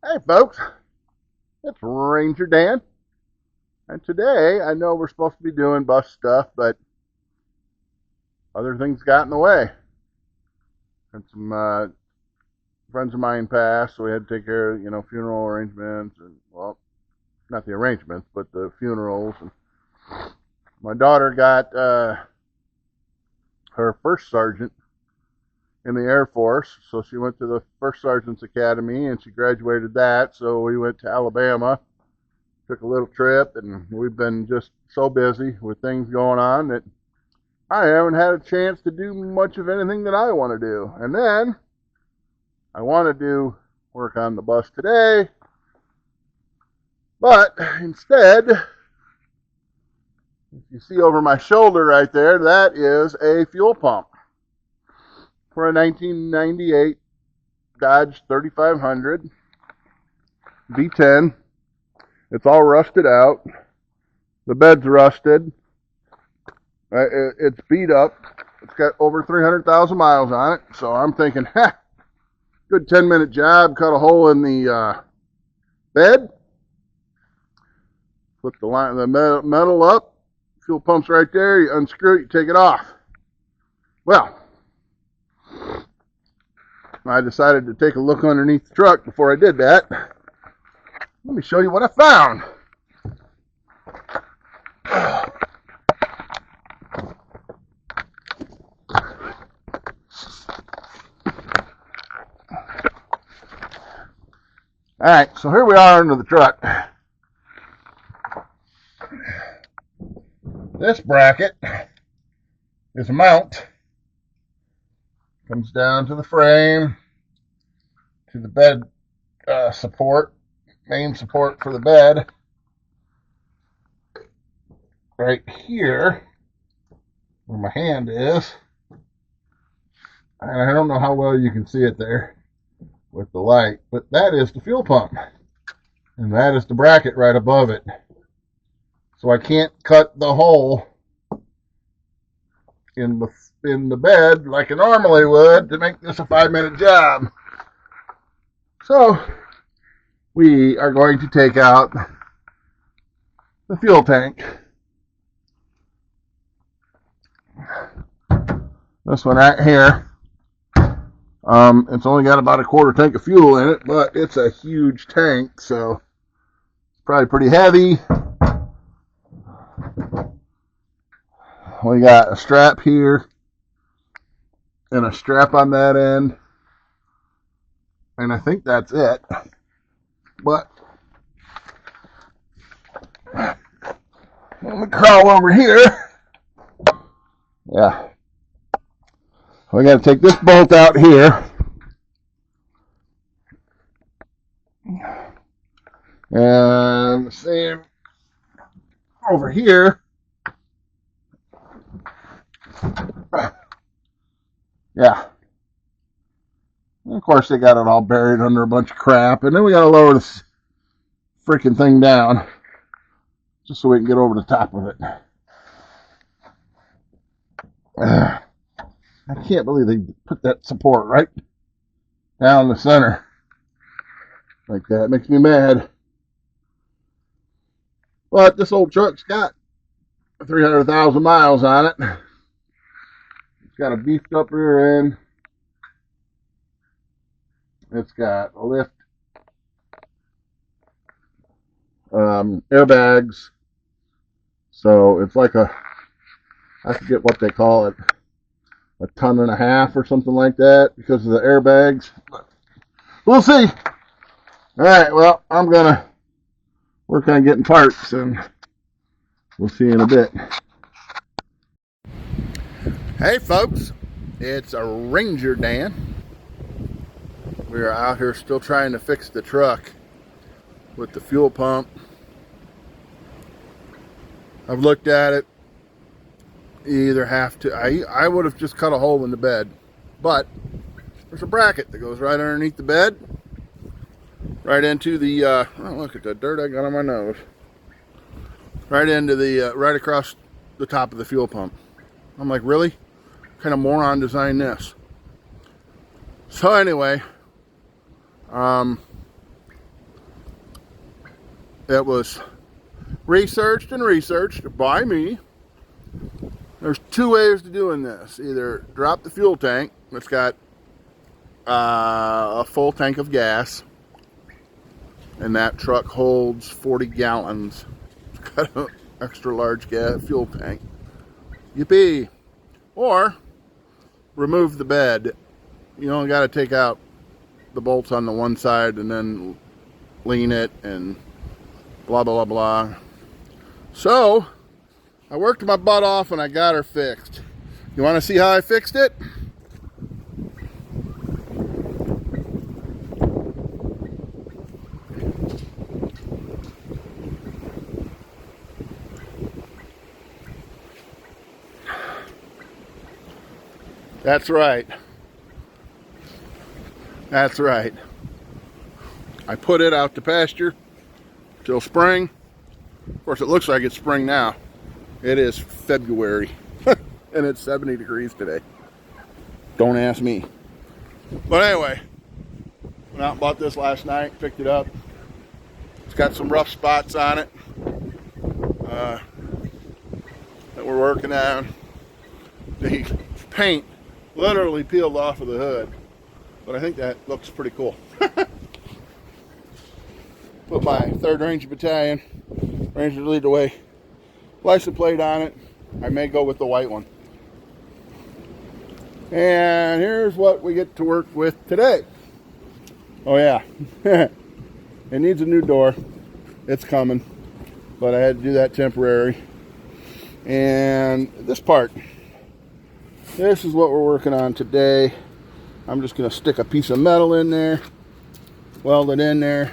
Hey folks, it's Ranger Dan, and today I know we're supposed to be doing bus stuff, but other things got in the way. And some friends of mine passed, so we had to take care of funeral arrangements, and well, not the arrangements, but the funerals. And my daughter got her first sergeant in the Air Force, so she went to the First Sergeant's Academy, and she graduated that. So we went to Alabama, took a little trip, and we've been just so busy with things going on that I haven't had a chance to do much of anything that I want to do. And then I want to do work on the bus today, but instead, if you see over my shoulder right there, that is a fuel pump for a 1998 Dodge 3500 V10. It's all rusted out. The bed's rusted. It's beat up. It's got over 300,000 miles on it. So I'm thinking, good 10-minute job. Cut a hole in the bed. Flip the metal up. Fuel pump's right there. You unscrew it. You take it off. Well, I decided to take a look underneath the truck before I did that. Let me show you what I found. Alright, so here we are under the truck. This bracket is a mount. Comes down to the frame, to the bed support, main support for the bed. Right here, where my hand is. And I don't know how well you can see it there with the light, but that is the fuel pump. And that is the bracket right above it. So I can't cut the hole in the bed like I normally would to make this a 5-minute job. So we are going to take out the fuel tank. This one right here. It's only got about a quarter tank of fuel in it, but it's a huge tank, so it's probably pretty heavy. We got a strap here and a strap on that end, and I think that's it. But let me crawl over here. Yeah. We got to take this bolt out here. And the same over here. Yeah. And of course, they got it all buried under a bunch of crap. And then we got to lower this freaking thing down just so we can get over the top of it. I can't believe they put that support right down the center like that. It makes me mad. But this old truck's got 300,000 miles on it. It's got a beefed up rear end. It's got a lift, airbags. So it's like I forget what they call it, a 1.5 tons or something like that because of the airbags. But we'll see. All right, well, I'm going to work on getting parts, and we'll see you in a bit. Hey, folks, it's a Ranger Dan. We are out here still trying to fix the truck with the fuel pump. I've looked at it. You either have to, I would have just cut a hole in the bed, but there's a bracket that goes right underneath the bed, right into the, oh, look at the dirt I got on my nose. Right into the, right across the top of the fuel pump. I'm like, really? What kind of moron designed this? So anyway, it was researched and researched by me. There's two ways to doing this. Either drop the fuel tank that's got a full tank of gas, and that truck holds 40 gallons. It's got an extra large fuel tank. Yippee! Or remove the bed. You only got to take out the bolts on the one side and then lean it and blah blah blah. So I worked my butt off and I got her fixed. You want to see how I fixed it? That's right. That's right. I put it out to pasture till spring. Of course, it looks like it's spring now. It is February, and it's 70 degrees today. Don't ask me. But anyway, went out and bought this last night, picked it up. It's got some rough spots on it that we're working on. The paint literally peeled off of the hood, but I think that looks pretty cool. Put my 3rd Ranger Battalion, Ranger Lead the Way license plate on it. I may go with the white one. And here's what we get to work with today. Oh yeah, it needs a new door. It's coming, but I had to do that temporary. And this part, this is what we're working on today. I'm just going to stick a piece of metal in there, weld it in there.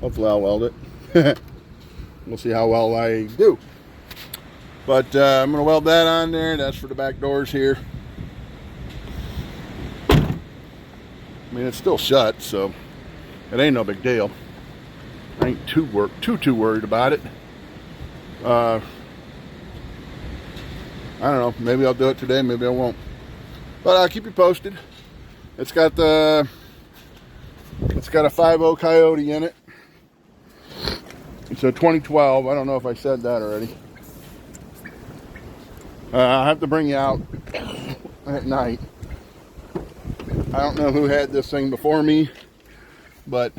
Hopefully I'll weld it. We'll see how well I do. But I'm going to weld that on there. That's for the back doors here. I mean, it's still shut, so it ain't no big deal. I ain't too worried about it. I don't know. Maybe I'll do it today. Maybe I won't. But I'll keep you posted. It's got a 5.0 Coyote in it. It's a 2012. I don't know if I said that already. I'll have to bring you out at night. I don't know who had this thing before me, but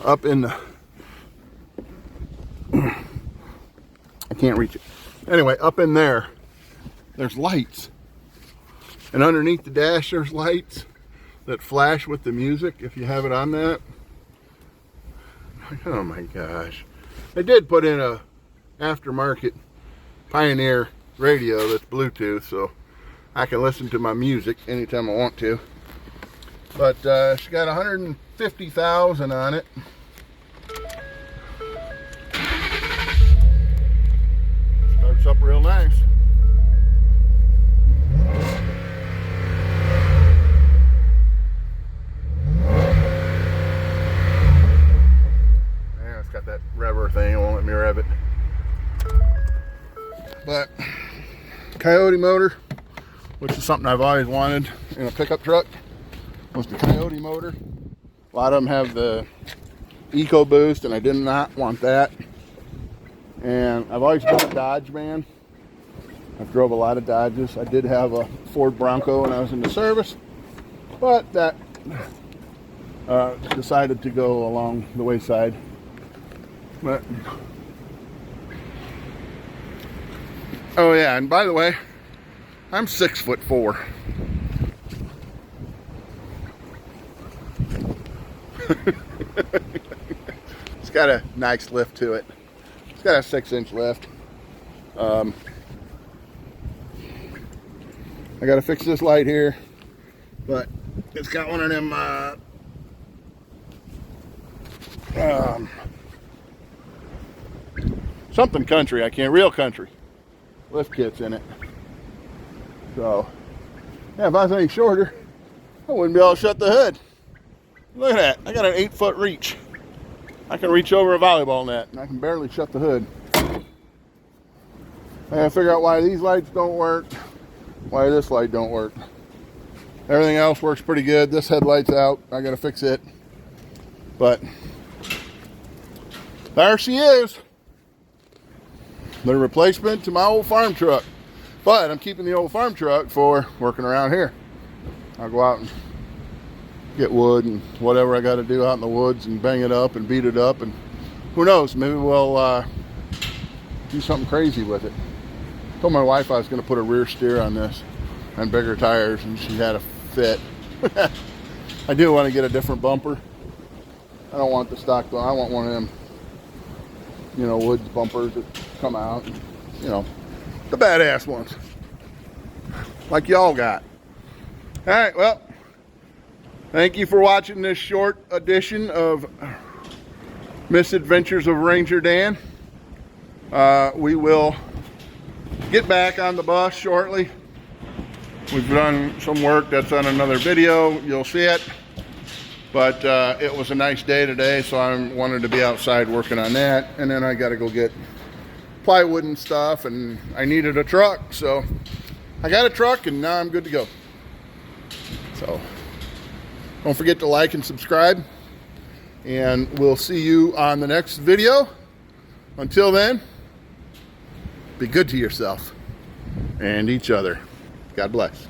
up in the... I can't reach it. Anyway, up in there, there's lights. And underneath the dash, there's lights that flash with the music if you have it on that. Oh my gosh. I did put in a aftermarket Pioneer radio that's Bluetooth, so I can listen to my music anytime I want to. But she got 150,000 on it. Starts up real nice. Yeah, it's got that revver thing. It won't let me rev it. But Coyote motor, which is something I've always wanted in a pickup truck, was the Coyote motor. A lot of them have the EcoBoost, and I did not want that. And I've always been a Dodge man. I've drove a lot of Dodges. I did have a Ford Bronco when I was in the service, but that decided to go along the wayside. But oh yeah, and by the way, I'm 6'4". It's got a nice lift to it. It's got a 6-inch lift. I got to fix this light here, but it's got one of them something country. I can't. Real country lift kits in it. So yeah, if I was any shorter, I wouldn't be able to shut the hood. Look at that. I got an 8-foot reach. I can reach over a volleyball net, and I can barely shut the hood. I gotta figure out why these lights don't work, why this light don't work. Everything else works pretty good. This headlight's out. I gotta fix it. But there she is. The replacement to my old farm truck. But I'm keeping the old farm truck for working around here. I'll go out and get wood and whatever I got to do out in the woods and bang it up and beat it up, and who knows, maybe we'll do something crazy with it. Told my wife I was going to put a rear steer on this and bigger tires, and she had a fit. I do want to get a different bumper. I don't want the stock bumper. I want one of them, you know, woods bumpers that come out, and, you know, the badass ones like y'all got. All right, well, thank you for watching this short edition of Misadventures of Ranger Dan. We will get back on the bus shortly. We've done some work that's on another video. You'll see it. But it was a nice day today, so I wanted to be outside working on that. And then I got to go get plywood and stuff, and I needed a truck. So I got a truck, and now I'm good to go. So don't forget to like and subscribe, and we'll see you on the next video. Until then, be good to yourself and each other. God bless.